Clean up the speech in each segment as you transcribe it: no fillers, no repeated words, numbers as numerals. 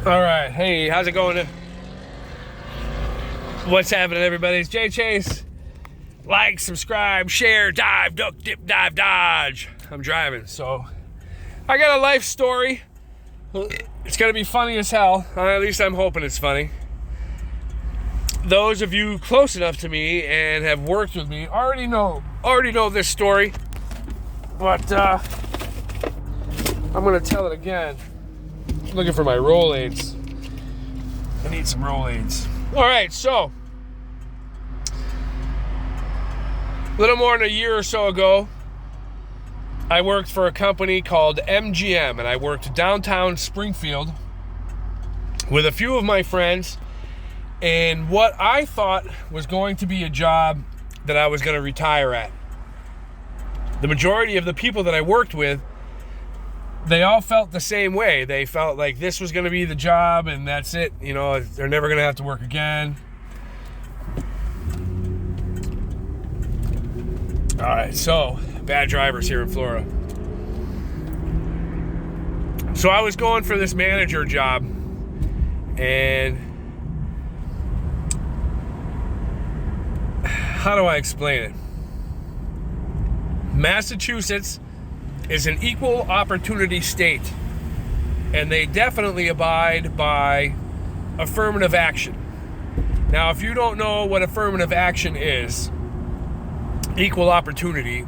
All right, hey, how's it going? What's happening, everybody? It's Jay Chase. Like, subscribe, share, dive, duck, dip, dive, dodge. I'm driving, so I got a life story. It's gonna be funny as hell. At least I'm hoping it's funny. Those of you close enough to me and have worked with me already know this story, but I'm gonna tell it again. Looking for my Rolaids. I need some Rolaids. All right, so a little more than a year or so ago, I worked for a company called MGM, and I worked downtown Springfield with a few of my friends in what I thought was going to be a job that I was going to retire at. The majority of the people that I worked with, they all felt the same way. They felt like this was going to be the job and that's it. You know, they're never going to have to work again. All right, so bad drivers here in Florida. So I was going for this manager job, and how do I explain it? Massachusetts is an equal opportunity state, and they definitely abide by affirmative action. Now, if you don't know what affirmative action is, equal opportunity,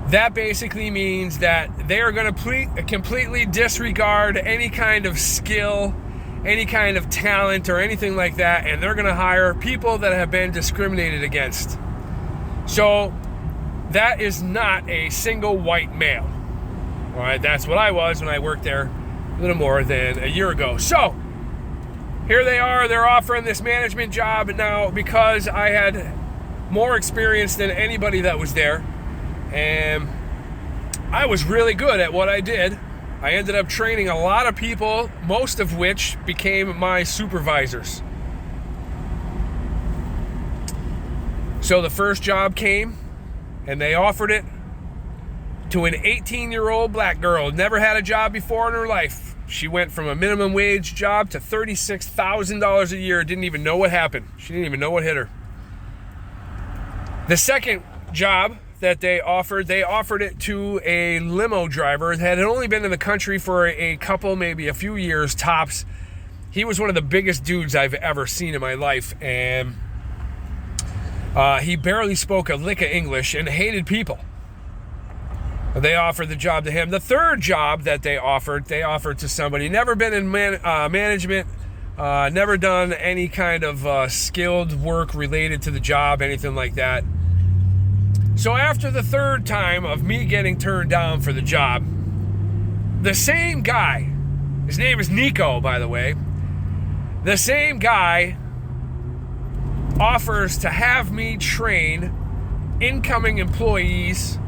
that basically means that they are going to completely disregard any kind of skill, any kind of talent, or anything like that, and they're going to hire people that have been discriminated against. So that is not a single white male. All right, that's what I was when I worked there a little more than a year ago. So here they are, they're offering this management job. Now, because I had more experience than anybody that was there, and I was really good at what I did, I ended up training a lot of people, most of which became my supervisors. So the first job came, and they offered it to an 18-year-old black girl, never had a job before in her life. She went from a minimum wage job to $36,000 a year, didn't even know what happened. She didn't even know what hit her. The second job that they offered it to a limo driver that had only been in the country for a couple, maybe a few years tops. He was one of the biggest dudes I've ever seen in my life, and he barely spoke a lick of English and hated people. They offered the job to him. The third job that they offered to somebody never been in management, never done any kind of skilled work related to the job, anything like that. So after the third time of me getting turned down for the job, the same guy, his name is Nico, by the way, the same guy offers to have me train incoming employees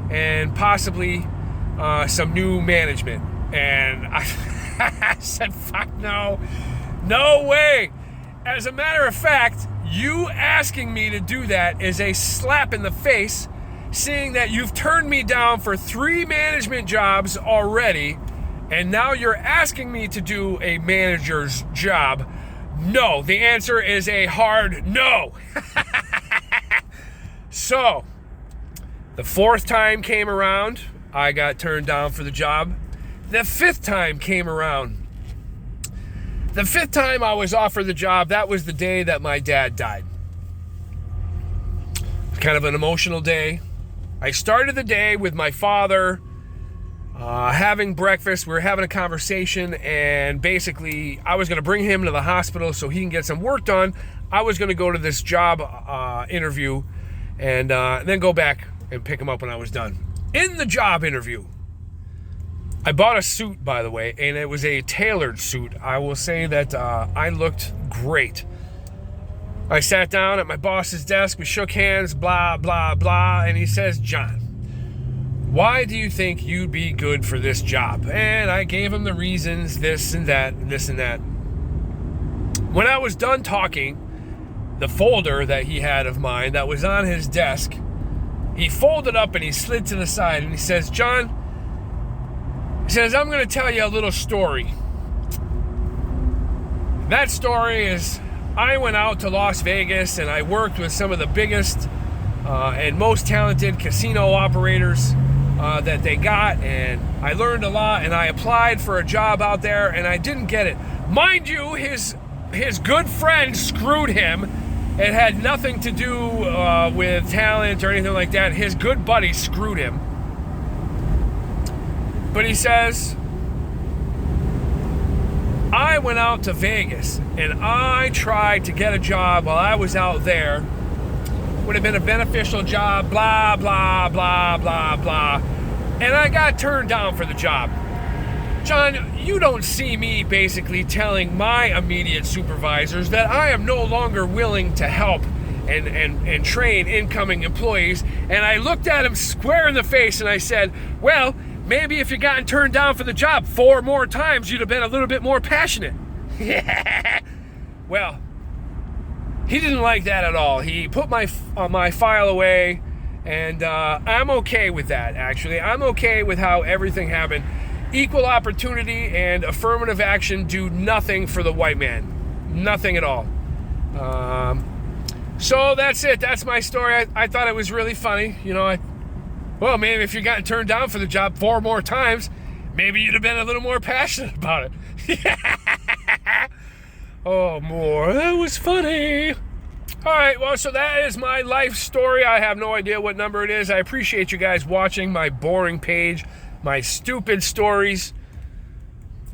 and possibly some new management. And I said, fuck no, no way. As a matter of fact, you asking me to do that is a slap in the face, seeing that you've turned me down for 3 management jobs already, and now you're asking me to do a manager's job. No, the answer is a hard no. So, the 4th time came around, I got turned down for the job. The 5th time came around. The 5th time I was offered the job, that was the day that my dad died. It was kind of an emotional day. I started the day with my father having breakfast. We were having a conversation, and basically I was going to bring him to the hospital so he can get some work done. I was going to go to this job interview and then go back and pick him up when I was done. In the job interview, I bought a suit, by the way, and it was a tailored suit. I will say that I looked great. I sat down at my boss's desk, we shook hands, blah, blah, blah, and he says, John, why do you think you'd be good for this job? And I gave him the reasons, this and that, and this and that. When I was done talking, the folder that he had of mine that was on his desk, he folded up and he slid to the side and he says, John, he says, I'm going to tell you a little story. That story is, I went out to Las Vegas and I worked with some of the biggest and most talented casino operators that they got, and I learned a lot, and I applied for a job out there and I didn't get it. Mind you, his good friend screwed him. It had nothing to do with talent or anything like that. His good buddy screwed him. But he says, I went out to Vegas and I tried to get a job while I was out there. Would have been a beneficial job, blah, blah, blah, blah, blah. And I got turned down for the job. John, you don't see me basically telling my immediate supervisors that I am no longer willing to help and train incoming employees. And I looked at him square in the face and I said, well, maybe if you gotten turned down for the job 4 more times, you'd have been a little bit more passionate. Well, he didn't like that at all. He put my file away, and I'm okay with that, actually. I'm okay with how everything happened. Equal opportunity and affirmative action do nothing for the white man. Nothing at all. So that's it. That's my story. I thought it was really funny. You know, well, maybe if you got turned down for the job 4 more times, maybe you'd have been a little more passionate about it. Oh, more. That was funny. All right, well, so that is my life story. I have no idea what number it is. I appreciate you guys watching my boring page, my stupid stories,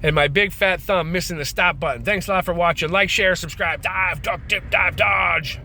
and my big fat thumb missing the stop button. Thanks a lot for watching. Like, share, subscribe, dive, duck, dip, dive, dodge.